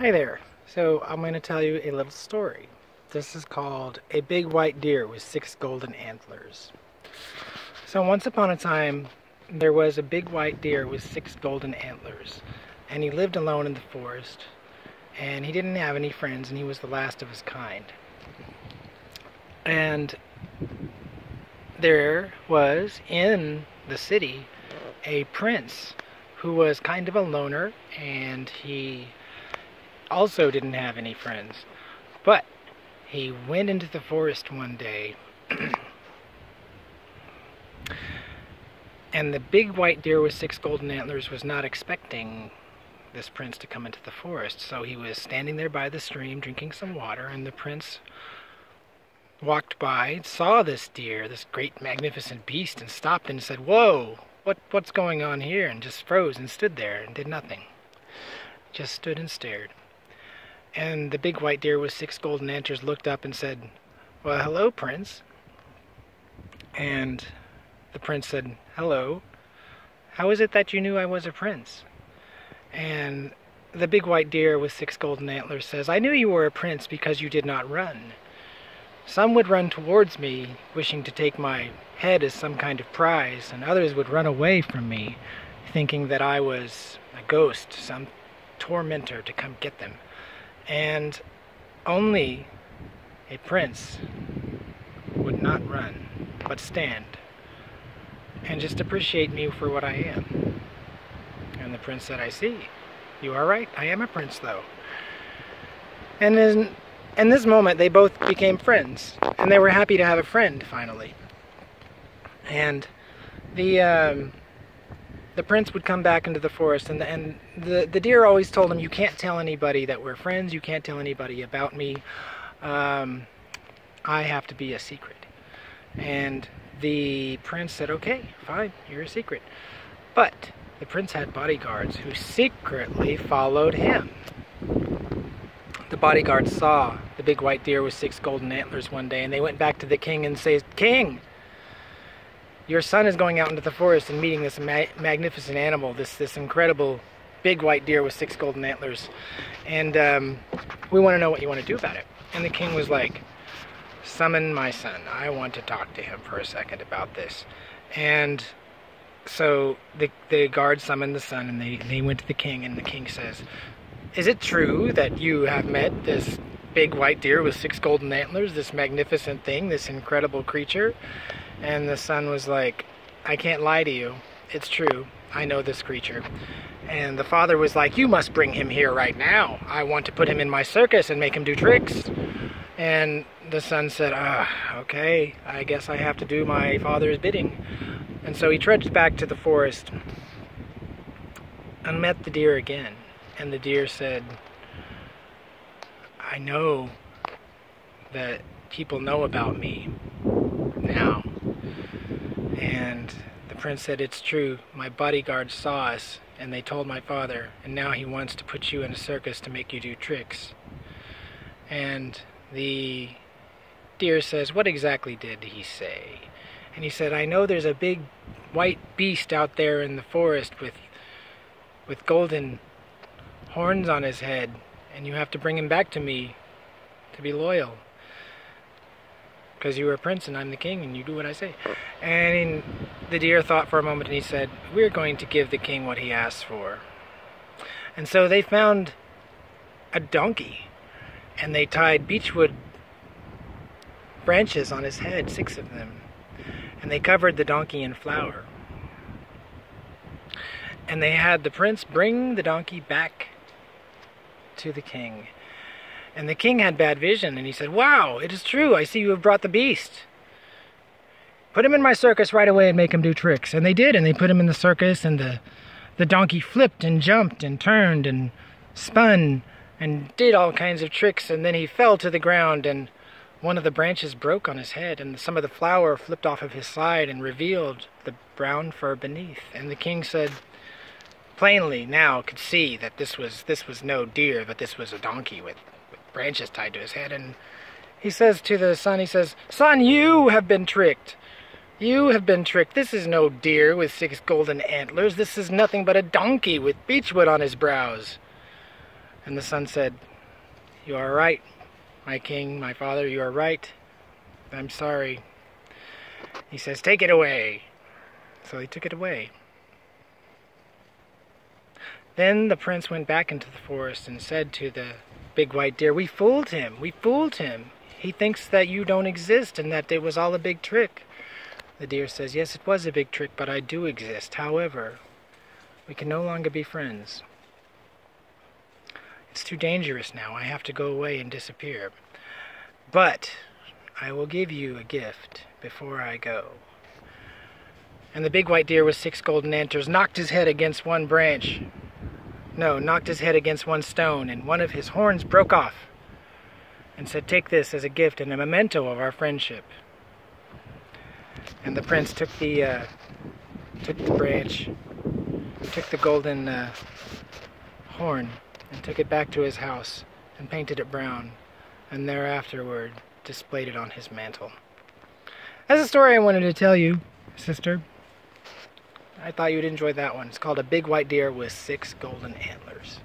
Hi there. So I'm going to tell you a little story. This is called A Big White Deer with 6 Golden Antlers. So once upon a time, there was a big white deer with 6 golden antlers. And he lived alone in the forest. And he didn't have any friends, and he was the last of his kind. And there was, in the city, a prince who was kind of a loner, and he also didn't have any friends. But he went into the forest one day and the big white deer with 6 golden antlers was not expecting this prince to come into the forest. So he was standing there by the stream drinking some water, and the prince walked by, saw this deer, this great magnificent beast, and stopped and said, "Whoa, what's going on here?" and just froze and stood there and did nothing. Just stood and stared. And the big white deer with 6 golden antlers looked up and said, "Well, hello, Prince." And the prince said, "Hello. How is it that you knew I was a prince?" And the big white deer with 6 golden antlers says, "I knew you were a prince because you did not run. Some would run towards me, wishing to take my head as some kind of prize, and others would run away from me, thinking that I was a ghost, some tormentor to come get them. And only a prince would not run, but stand, and just appreciate me for what I am." And the prince said, "I see. You are right. I am a prince, though." And in this moment, they both became friends, and they were happy to have a friend, finally. And the prince would come back into the forest, and the deer always told him, "You can't tell anybody that we're friends. You can't tell anybody about me. I have to be a secret." And the prince said, "Okay, fine, you're a secret." But the prince had bodyguards who secretly followed him. The bodyguards saw the big white deer with 6 golden antlers one day, and they went back to the king and said, "King, your son is going out into the forest and meeting this magnificent animal, this incredible big white deer with 6 golden antlers, and we want to know what you want to do about it." And the king was like, "Summon my son. I want to talk to him for a second about this." And so the guard summoned the son, and they went to the king, and the king says, "Is it true that you have met this big white deer with 6 golden antlers, this magnificent thing, this incredible creature?" And the son was like, "I can't lie to you. It's true. I know this creature." And the father was like, "You must bring him here right now. I want to put him in my circus and make him do tricks." And the son said, "Okay, I guess I have to do my father's bidding." And so he trudged back to the forest and met the deer again. And the deer said, "I know that people know about me now." And the prince said, "It's true. My bodyguards saw us, and they told my father, and now he wants to put you in a circus to make you do tricks." And the deer says, "What exactly did he say?" And he said, "I know there's a big white beast out there in the forest with golden horns on his head, and you have to bring him back to me to be loyal, because you are a prince and I'm the king, and you do what I say." And the deer thought for a moment, and he said, "We're going to give the king what he asks for." And so they found a donkey, and they tied beechwood branches on his head, 6 of them, and they covered the donkey in flour. And they had the prince bring the donkey back to the king. And the king had bad vision, and he said, "Wow, it is true. I see you have brought the beast. Put him in my circus right away and make him do tricks." And they did, and they put him in the circus, and the donkey flipped and jumped and turned and spun and did all kinds of tricks, and then he fell to the ground, and one of the branches broke on his head, and some of the flour flipped off of his side and revealed the brown fur beneath. And the king said, plainly now could see that this was no deer, but this was a donkey with branches tied to his head. And he says to the son, he says, "Son, you have been tricked. You have been tricked. This is no deer with 6 golden antlers. This is nothing but a donkey with beechwood on his brows." And the son said, "You are right, my king, my father, you are right. I'm sorry." He says, "Take it away." So he took it away. Then the prince went back into the forest and said to the big white deer, "We fooled him, we fooled him. He thinks that you don't exist and that it was all a big trick." The deer says, "Yes, it was a big trick, but I do exist. However, we can no longer be friends. It's too dangerous now. I have to go away and disappear. But I will give you a gift before I go." And the big white deer with 6 golden antlers knocked his head against one branch. No, knocked his head against one stone, and one of his horns broke off, and said, "Take this as a gift and a memento of our friendship." And the prince took the branch, took the golden horn, and took it back to his house, and painted it brown, and thereafterward displayed it on his mantle. That's a story I wanted to tell you, sister. I thought you'd enjoy that one. It's called A Big White Deer with 6 Golden Antlers.